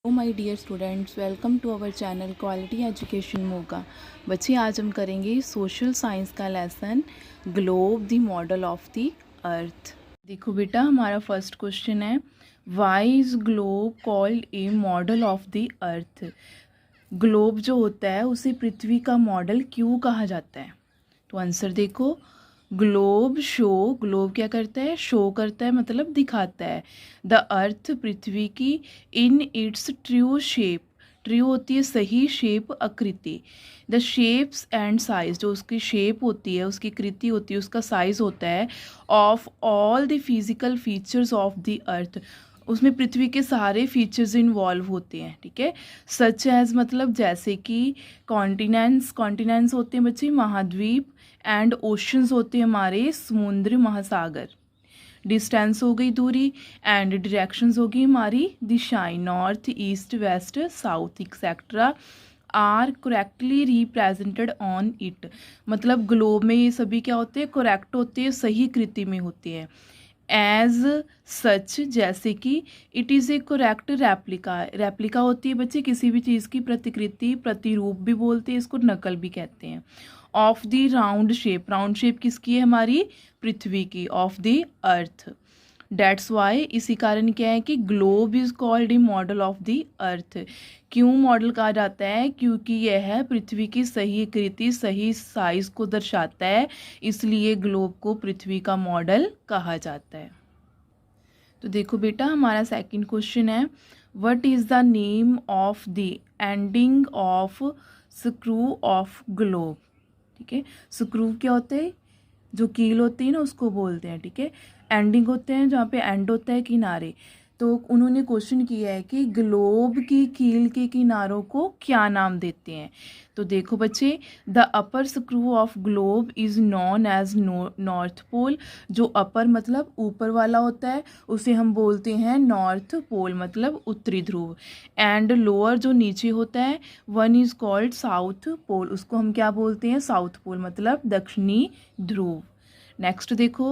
Hello my dear students, welcome to our channel quality education Moga. बच्चे, आज हम करेंगे सोशल साइंस का lesson globe the model of the earth. देखो बेटा, हमारा फर्स्ट क्वेश्चन है, why is globe called a model of the earth. Globe जो होता है उसे पृथ्वी का मॉडल क्यों कहा जाता है? तो आंसर देखो, ग्लोब क्या करता है? शो करता है, मतलब दिखाता है द अर्थ, पृथ्वी की, in its true shape. True होती है सही, शेप आकृति। द शेप्स एंड साइज, जो उसकी शेप होती है, उसकी कृति होती है, उसका साइज होता है, of all the physical features of the अर्थ। उसमें पृथ्वी के सारे फीचर्स इन्वॉल्व होते हैं, ठीक है। सच एज मतलब जैसे कि कॉन्टिनेंट्स होते हैं बच्चे, महाद्वीप, एंड ओशंस होते हैं हमारे समुद्र, महासागर। डिस्टेंस हो गई दूरी, एंड डायरेक्शंस हो गई हमारी दिशाएं, north, east, west, south etcetera are correctly represented on it. मतलब ग्लोब में ये सभी क्या होते हैं? करेक्ट होते हैं, सही कृति में होते हैं। एज सच, जैसे कि it is A correct replica होती है बच्चे किसी भी चीज़ की प्रतिकृति, प्रतिरूप भी बोलते हैं इसको, नकल भी कहते हैं। ऑफ द राउंड शेप किसकी है? हमारी पृथ्वी की, of the earth. That's why, इसी कारण क्या है कि globe is called a model of the अर्थ। क्यों मॉडल कहा जाता है? क्योंकि यह पृथ्वी की सही आकृति, सही साइज को दर्शाता है, इसलिए ग्लोब को पृथ्वी का मॉडल कहा जाता है। तो देखो बेटा, हमारा सेकंड क्वेश्चन है, what is the name of the ending of screw of globe. ठीक है, स्क्रू क्या होते हैं? जो कील होती है ना, उसको बोलते हैं, ठीक है। एंडिंग होते हैं, जहाँ पे एंड होता है किनारे। तो उन्होंने क्वेश्चन किया है कि ग्लोब की कील के किनारों को क्या नाम देते हैं। तो देखो बच्चे, the upper screw of globe is known as north pole. जो अपर मतलब ऊपर वाला होता है, उसे हम बोलते हैं नॉर्थ पोल, मतलब उत्तरी ध्रुव। एंड लोअर जो नीचे होता है, one is called south pole, उसको हम क्या बोलते हैं? साउथ पोल, मतलब दक्षिणी ध्रुव। नेक्स्ट देखो,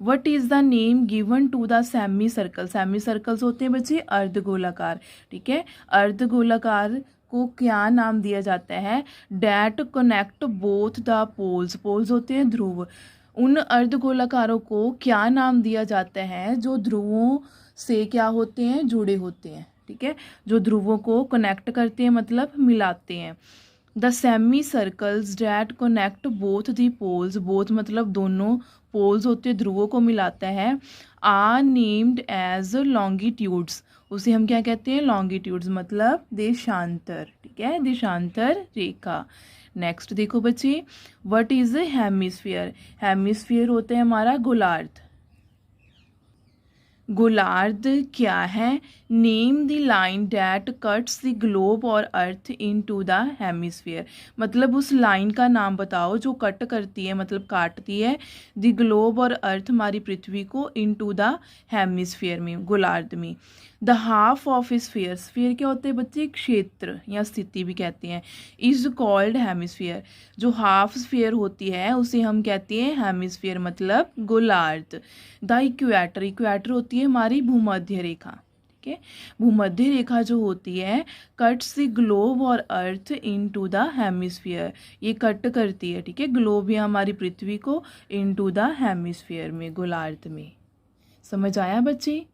what is the name given to the semi circle. Semi circles होते हैं बच्चे अर्धगोलाकार, ठीक है। अर्धगोलाकार को क्या नाम दिया जाता है? That connect both the poles. Poles होते हैं ध्रुव। उन अर्धगोलाकारों को क्या नाम दिया जाता है जो ध्रुवों से क्या होते हैं? जुड़े होते हैं, ठीक है। जो ध्रुवों को कनेक्ट करते हैं, मतलब मिलाते हैं। The semi circles that connect both the poles, both मतलब दोनों पोल्स होते ध्रुवों को मिलाता है, आर नेम्ड एज लॉन्गिट्यूड्स। उसे हम क्या कहते हैं? लॉन्गिट्यूड्स, मतलब देशांतर, ठीक है, देशांतर रेखा। नेक्स्ट देखो बच्चे, व्हाट इज हेमिस्फीयर। हेमिस्फीयर होता है हमारा गोलार्ध। गोलार्ध क्या है? Name the line that cuts the globe और अर्थ इन टू द हेमिस्फीयर। मतलब उस लाइन का नाम बताओ जो कट करती है, मतलब काटती है द ग्लोब और अर्थ, हमारी पृथ्वी को, इन टू द हेमिस्फीयर में, गोलार्ध में। The half of sphere, sphere क्या होते हैं बच्चे? क्षेत्र या स्थिति भी कहते हैं। Is called hemisphere. जो हाफ स्फीयर होती है उसे हम कहते हैं हेमिस्फीयर, मतलब गोलार्ध। द इक्वेटर, इक्वेटर होती है हमारी भूमध्य रेखा, ठीक है। भूमध्य रेखा जो होती है, कट्स द ग्लोब और अर्थ इन टू द हेमिस्फीयर। ये कट करती है, ठीक है, ग्लोब या हमारी पृथ्वी को इन टू द हेमिस्फीयर में, गोलार्ध में। समझ आया बच्चे?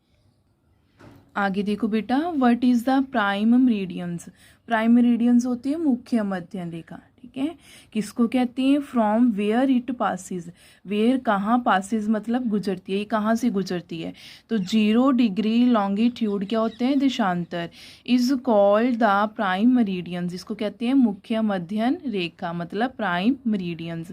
आगे देखो बेटा, what is the prime meridians. Prime meridians होती है मुख्य मध्य रेखा, ठीक है। किसको कहते हैं? From where it passes. Where कहाँ, पासिस मतलब गुजरती है, ये कहाँ से गुजरती है? तो 0 डिग्री लॉन्गिट्यूड क्या होते हैं? देशांतर। Is called the prime meridians, इसको कहते हैं मुख्य मध्य रेखा, मतलब prime meridians.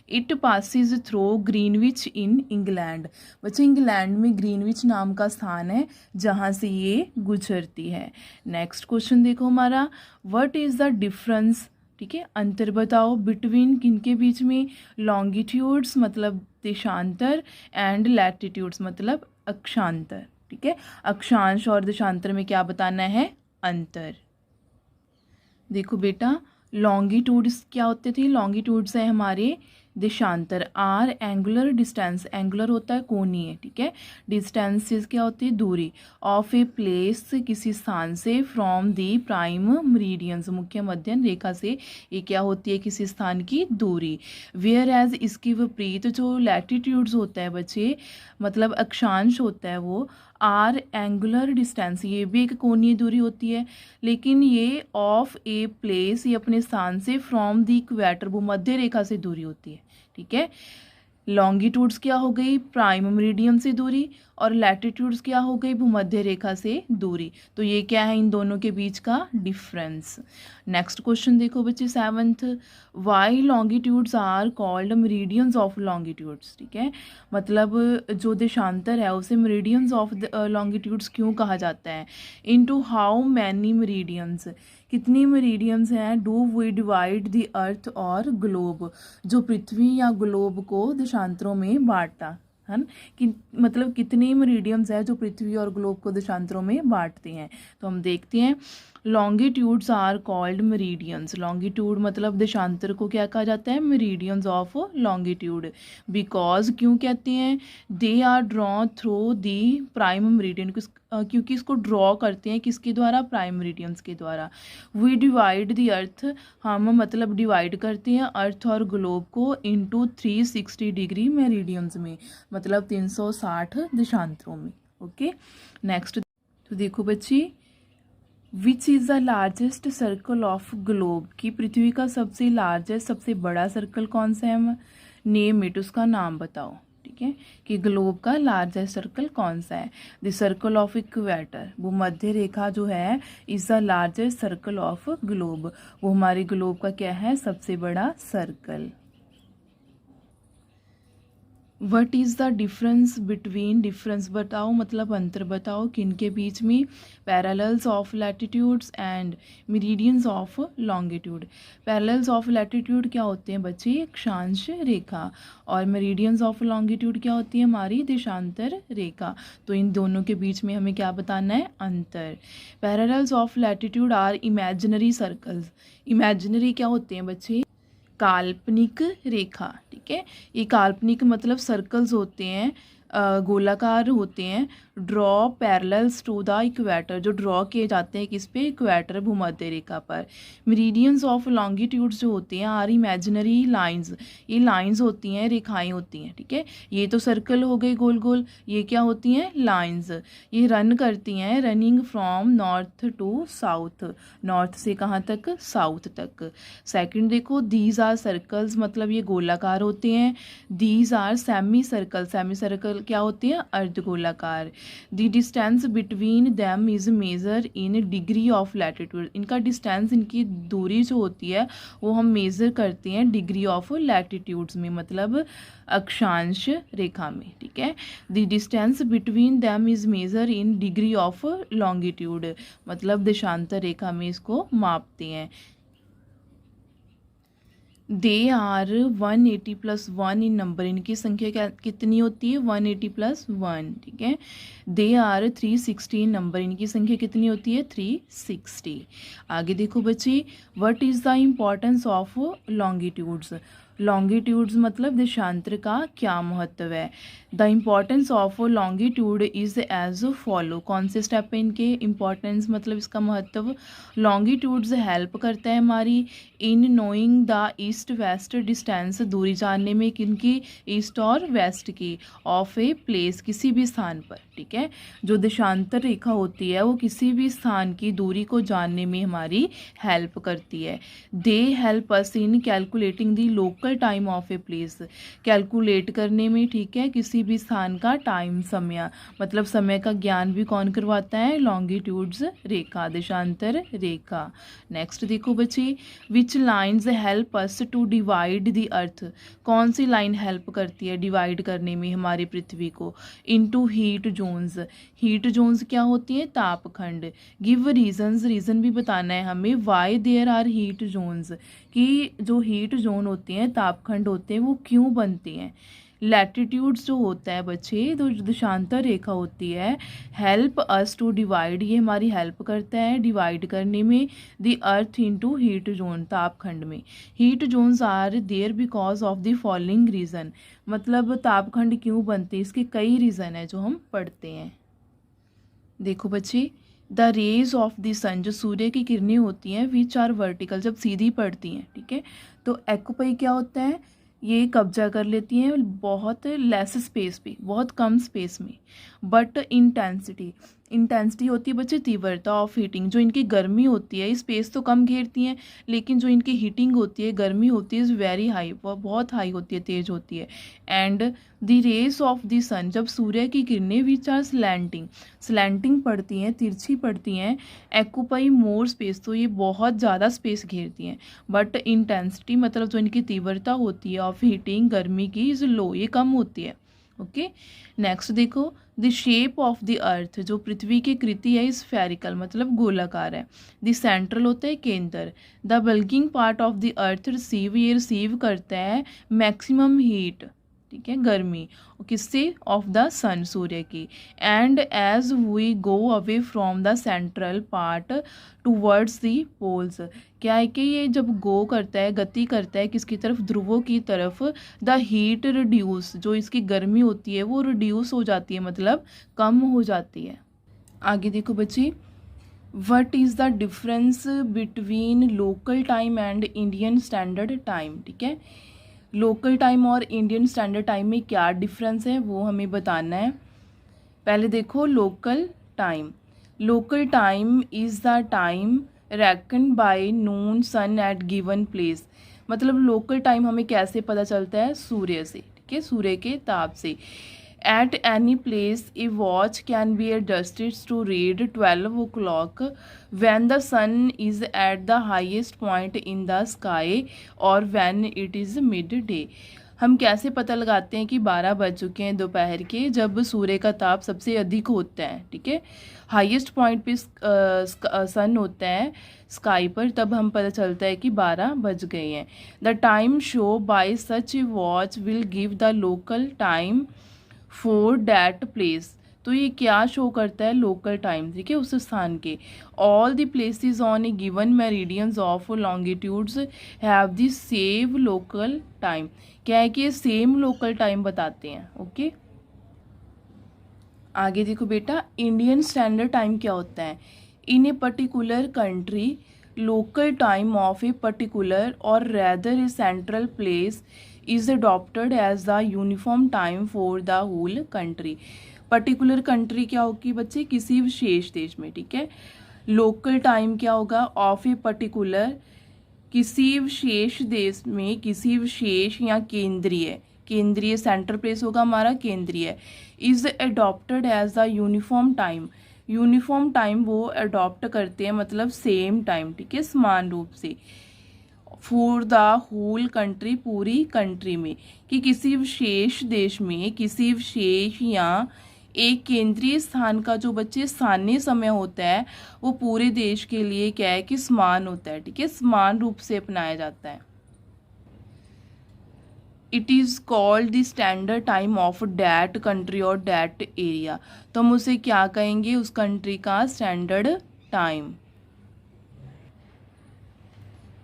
It passes through Greenwich in England. बच्चे, इंग्लैंड में ग्रीनविच नाम का स्थान है जहाँ से ये गुजरती है। नेक्स्ट क्वेश्चन देखो हमारा, व्हाट इज़ द डिफरेंस, ठीक है, अंतर बताओ, बिटवीन किनके बीच में? लॉन्गिट्यूड्स मतलब देशांतर, एंड लैटिट्यूड्स मतलब अक्षांतर, ठीक है। अक्षांश और देशांतर में क्या बताना है? अंतर। देखो बेटा, लॉन्गिट्यूड्स क्या होते थे? लॉन्गिट्यूड्स है हमारे देशांतर आर एंगुलर डिस्टेंस, एंगुलर होता है कोणीय, ठीक है। डिस्टेंसेस क्या होती है, दूरी, ऑफ ए प्लेस किसी स्थान से, फ्रॉम दी प्राइम मरीडियंस मुख्य मध्यम रेखा से, ये क्या होती है, किसी स्थान की दूरी। वेयर एज इसकी विपरीत जो लैटिट्यूड्स होता है बच्चे, मतलब अक्षांश होता है वो, आर एंगुलर डिस्टेंस, ये भी एक कोणीय दूरी होती है, लेकिन ये ऑफ ए प्लेस, ये अपने स्थान से, फ्रॉम द इक्वेटर भूमध्य रेखा से दूरी होती है, ठीक है। लॉन्गिट्यूड्स क्या हो गई, प्राइम मेरिडियन से दूरी, और लैटिट्यूड्स क्या हो गई, भूमध्य रेखा से दूरी। तो ये क्या है, इन दोनों के बीच का डिफरेंस। नेक्स्ट क्वेश्चन देखो बच्चे 7th, why longitudes are called meridians of longitudes, ठीक है। मतलब जो देशांतर है उसे मेरिडियंस ऑफ लॉन्गिट्यूड्स क्यों कहा जाता है। इनटू हाउ मैनी मेरिडियंस, कितनी मेरिडियंस हैं, do we divide the earth और ग्लोब, जो पृथ्वी या ग्लोब को देशांतरों में बांटता है ना, कि मतलब कितने मेरिडियंस है जो पृथ्वी और ग्लोब को देशांतरों में बांटते हैं। तो हम देखते हैं, longitudes are called meridians, longitude मतलब देशांतर को क्या कहा जाता है, मेरिडियंस ऑफ लॉन्गिट्यूड, बिकॉज क्यों कहते हैं, they are draw through the prime meridian, क्योंकि इसको ड्रॉ करते हैं किसके द्वारा, प्राइम मेरिडियंस के द्वारा। वी डिवाइड द अर्थ, हम मतलब डिवाइड करते हैं अर्थ और ग्लोब को इनटू 360 डिग्री मेरिडियंस में, मतलब 360 देशांतरों में, ओके। नेक्स्ट तो देखो बच्ची, which is the largest circle of globe, की पृथ्वी का सबसे लार्जेस्ट सबसे बड़ा सर्कल कौन सा है, नेम इट, उसका नाम बताओ, ठीक है, कि ग्लोब का लार्जेस्ट सर्कल कौन सा है। द सर्कल ऑफ इक्वेटर, वो मध्य रेखा जो है, is the largest circle of globe, वो हमारे ग्लोब का क्या है, सबसे बड़ा circle. What is the difference between, difference बताओ मतलब अंतर बताओ किन के बीच में, parallels of latitudes and meridians of longitude. Parallels of latitude क्या होते हैं बच्चे, अक्षांश रेखा, और मेरिडियंस ऑफ लॉन्गिट्यूड क्या होती है, हमारी देशांतर रेखा। तो इन दोनों के बीच में हमें क्या बताना है, अंतर। Parallels of latitude are imaginary circles, imaginary क्या होते हैं बच्चे, काल्पनिक रेखा, ठीक है। ये काल्पनिक मतलब सर्कल्स होते हैं, गोलाकार होते हैं, draw parallels to the equator, जो ड्रॉ किए जाते हैं किस पे, इक्वेटर भूमध्य रेखा पर। मेरिडियंस ऑफ लॉन्गिट्यूड्स जो होते हैं आर इमेजिनरी लाइंस, ये लाइंस होती हैं, रेखाएं होती हैं, ठीक है। ये तो सर्कल हो गई गोल गोल, ये क्या होती हैं, लाइंस, ये रन करती हैं, running from north to south, north से कहाँ तक, साउथ तक। सेकंड देखो, दीज आर सर्कल्स, मतलब ये गोलाकार होते हैं, these are semi circle, semi circle क्या होते हैं, अर्धगोलाकार। The distance between them is measure in degree of latitude, इनका डिस्टेंस, इनकी दूरी जो होती है वो हम मेज़र करते हैं डिग्री ऑफ लैटिट्यूड्स में, मतलब अक्षांश रेखा में, ठीक है। The distance between them is measure in degree of longitude, मतलब देशांतर रेखा में इसको मापते हैं। दे आर 180 + 1 इन नंबर, इनकी संख्या क्या कितनी होती है, 180 + 1, ठीक है। दे आर 360 इन नंबर, इनकी संख्या कितनी होती है, 360। आगे देखो बच्चे, what is the importance of longitudes, longitudes मतलब देशांतर का क्या महत्व है। The importance of longitude is as follow, कौन से स्टेप है इनके, इम्पॉर्टेंस मतलब इसका महत्व। लॉन्गिट्यूड्स हेल्प करता है हमारी in knowing the east west distance, दूरी जानने में किनकी, ईस्ट और वेस्ट की, ऑफ ए प्लेस किसी भी स्थान पर, ठीक है। जो देशांतर रेखा होती है वो किसी भी स्थान की दूरी को जानने में हमारी हेल्प करती है। They help us in calculating the local time of a place, calculate करने में, ठीक है, किसी भी स्थान का टाइम, समय, मतलब समय का ज्ञान भी कौन करवाता है, लॉन्गिट्यूड्स रेखा, देशांतर रेखा। नेक्स्ट देखो बच्चे, which lines help us to divide the earth, कौन सी लाइन हेल्प करती है डिवाइड करने में हमारी पृथ्वी को, into heat zones, heat zones क्या होती हैं, तापखंड। गिव रीजंस, रीज़न भी बताना है हमें, why there are heat zones, कि जो हीट जोन होते हैं, तापखंड होते हैं, वो क्यों बनते हैं। लैटिट्यूड्स जो होता है बच्चे, तो जो देशांतर रेखा होती है, हेल्प अस टू डिवाइड, ये हमारी हेल्प करता है डिवाइड करने में the earth into heat zone, तापखंड में। Heat zones are there because of the following reason, मतलब तापखंड क्यों बनते हैं, इसके कई रीज़न है जो हम पढ़ते हैं। देखो बच्चे, द रेज ऑफ द सन, जो सूर्य की किरणें होती हैं, विच आर वर्टिकल, जब सीधी पड़ती हैं, ठीक है, तो एक्यूपाई क्या होता है, ये कब्जा कर लेती हैं बहुत लेस स्पेस पे, बहुत कम स्पेस में। बट इंटेंसिटी, इंटेंसिटी होती है बच्चे तीव्रता ऑफ हीटिंग, जो इनकी गर्मी होती है स्पेस तो कम घेरती हैं, लेकिन जो इनकी हीटिंग होती है, गर्मी होती है, इज़ वेरी हाई, वह बहुत हाई होती है, तेज होती है। And the rays of the sun, जब सूर्य की किरणें विच आर स्लैंटिंग पड़ती हैं, तिरछी पड़ती हैं, एक्यूपाई मोर स्पेस, तो ये बहुत ज़्यादा स्पेस घेरती हैं। बट इंटेंसिटी मतलब जो इनकी तीव्रता होती है ऑफ हीटिंग, गर्मी की, इज़ लो, ये कम होती है। ओके, नेक्स्ट देखो, द शेप ऑफ द अर्थ, जो पृथ्वी की कृति है, स्फेरिकल मतलब गोलाकार है। द सेंट्रल होता है केंद्र। The bulking part of the earth receive, ये रिसीव करता है मैक्सिमम हीट, ठीक है, गर्मी, किससे, ऑफ द सन, सूर्य की। And as we go away from the central part towards the poles, क्या है कि ये जब गो करता है, गति करता है किसकी तरफ, ध्रुवों की तरफ, द हीट रिड्यूस, जो इसकी गर्मी होती है वो रिड्यूस हो जाती है, मतलब कम हो जाती है। आगे देखो बच्चे, what is the difference between local time and Indian standard time, ठीक है, लोकल टाइम और इंडियन स्टैंडर्ड टाइम में क्या डिफरेंस है वो हमें बताना है। पहले देखो local time, local time is the time reckon by noon sun at given place, मतलब लोकल टाइम हमें कैसे पता चलता है, सूर्य से, ठीक है, सूर्य के ताप से। At any place a watch can be adjusted to read 12 o'clock when the sun is at the highest point in the sky और when it is midday। हम कैसे पता लगाते हैं कि 12 बज चुके हैं दोपहर के, जब सूर्य का ताप सबसे अधिक होता है, ठीक है, हाईएस्ट पॉइंट पे सन होता है स्काई पर, तब हम पता चलता है कि 12 बज गए हैं। The time show by such watch will give the local time for that place, तो ये क्या शो करता है, लोकल टाइम, ठीक है, उस स्थान के। All the places on A given meridians of longitudes have the same local time, क्या है कि ये सेम लोकल टाइम बताते हैं। ओके, आगे देखो बेटा, इंडियन स्टैंडर्ड टाइम क्या होता है, in a particular country local time of a particular और rather a central place is adopted as the uniform time for the whole country. Particular country क्या होगी बच्चे, किसी विशेष देश में, ठीक है। लोकल टाइम क्या होगा, ऑफ ए पर्टिकुलर, किसी विशेष देश में, किसी विशेष या केंद्रीय, केंद्रीय सेंट्रल प्लेस होगा हमारा केंद्रीय। Is adopted as the uniform time, uniform time वो अडॉप्ट करते हैं, मतलब सेम टाइम, ठीक है, समान रूप से। फॉर द होल कंट्री, पूरी कंट्री में, कि किसी विशेष देश में, किसी विशेष या एक केंद्रीय स्थान का जो बच्चे स्थानीय समय होता है वो पूरे देश के लिए क्या है कि समान होता है, ठीक है, समान रूप से अपनाया जाता है। It is called the standard time of that country और डैट एरिया, तो हम उसे क्या कहेंगे, उस कंट्री का standard time.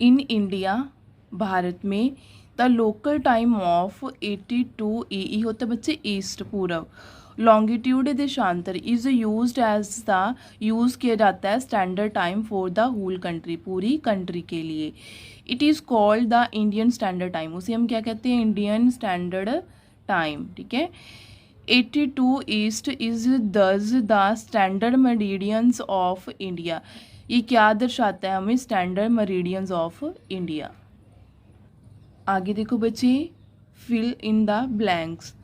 In India, Bharat में, the local time of 82 EE होता है बच्चे, ईस्ट पूर्व। लॉन्गिट्यूड देशांतर is used as the, use किया जाता है standard time for the whole country, पूरी कंट्री के लिए। It is called the Indian standard time, उसे हम क्या कहते हैं, इंडियन स्टैंडर्ड टाइम, ठीक है। 82 ईस्ट इज दस the standard meridians of India, ये क्या दर्शाता है हमें, स्टैंडर्ड मेरिडियंस ऑफ इंडिया। आगे देखो बच्चे, fill in the blanks.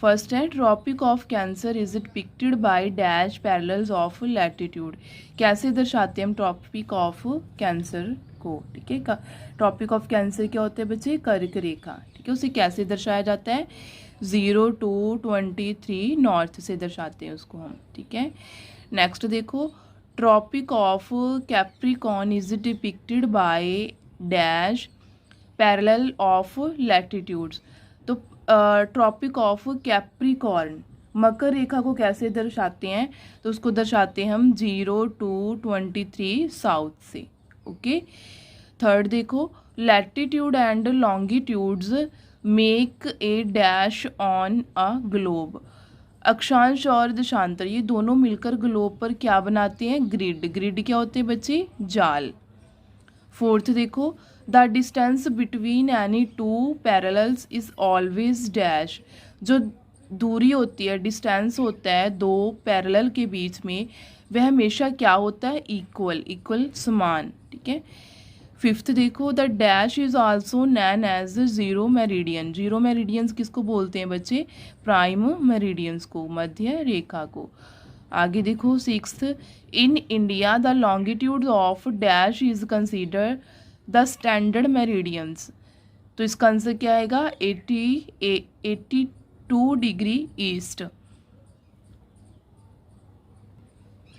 First है, tropic of cancer is depicted by dash parallels of latitude, कैसे दर्शाते हैं हम ट्रॉपिक ऑफ कैंसर को, ठीक है। ट्रॉपिक ऑफ कैंसर क्या होता है बच्चे, कर्क रेखा, ठीक है, उसे कैसे दर्शाया जाता है, 0 to 23 नॉर्थ से दर्शाते हैं उसको हम, ठीक है। नेक्स्ट देखो, Tropic of Capricorn is depicted by dash parallel of latitudes, तो ट्रॉपिक ऑफ कैप्रिकॉर्न, मकर रेखा को कैसे दर्शाते हैं, तो उसको दर्शाते हैं हम 0 to 23 साउथ से। ओके। थर्ड देखो, latitude and longitudes make a dash on a globe, अक्षांश और देशांतर ये दोनों मिलकर ग्लोब पर क्या बनाते हैं, ग्रिड। ग्रिड क्या होते हैं बच्चे, जाल। फोर्थ देखो, the distance between any two parallels is always dash, जो दूरी होती है, डिस्टेंस होता है दो पैरेलल के बीच में, वह हमेशा क्या होता है, इक्वल, इक्वल समान। ठीक है। फिफ्थ देखो, the dash is also named as zero meridian, zero meridians किसको बोलते हैं बच्चे, प्राइम मेरिडियंस को, मध्य रेखा को। आगे देखो sixth, in India the longitude of dash is consider the standard meridians, तो इसका आंसर क्या आएगा, 82 डिग्री ईस्ट।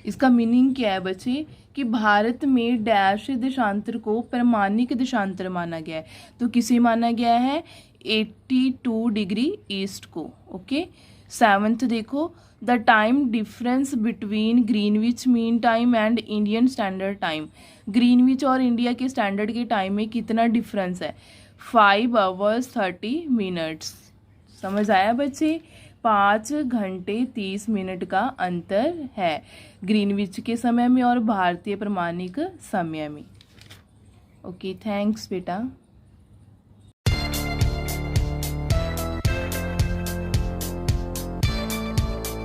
इसका मीनिंग क्या है बच्चे, कि भारत में डैश देशांतर को प्रमाणिक देशांतर माना गया है, तो किसे माना गया है, 82 डिग्री ईस्ट को। ओके। सेवंथ देखो, the time difference between Greenwich mean time and Indian standard time, Greenwich और इंडिया के स्टैंडर्ड के टाइम में कितना डिफरेंस है, 5 hours 30 minutes। समझ आया बच्चे, 5 घंटे 30 मिनट का अंतर है ग्रीनविच के समय में और भारतीय प्रमाणिक समय में। ओके, थैंक्स बेटा।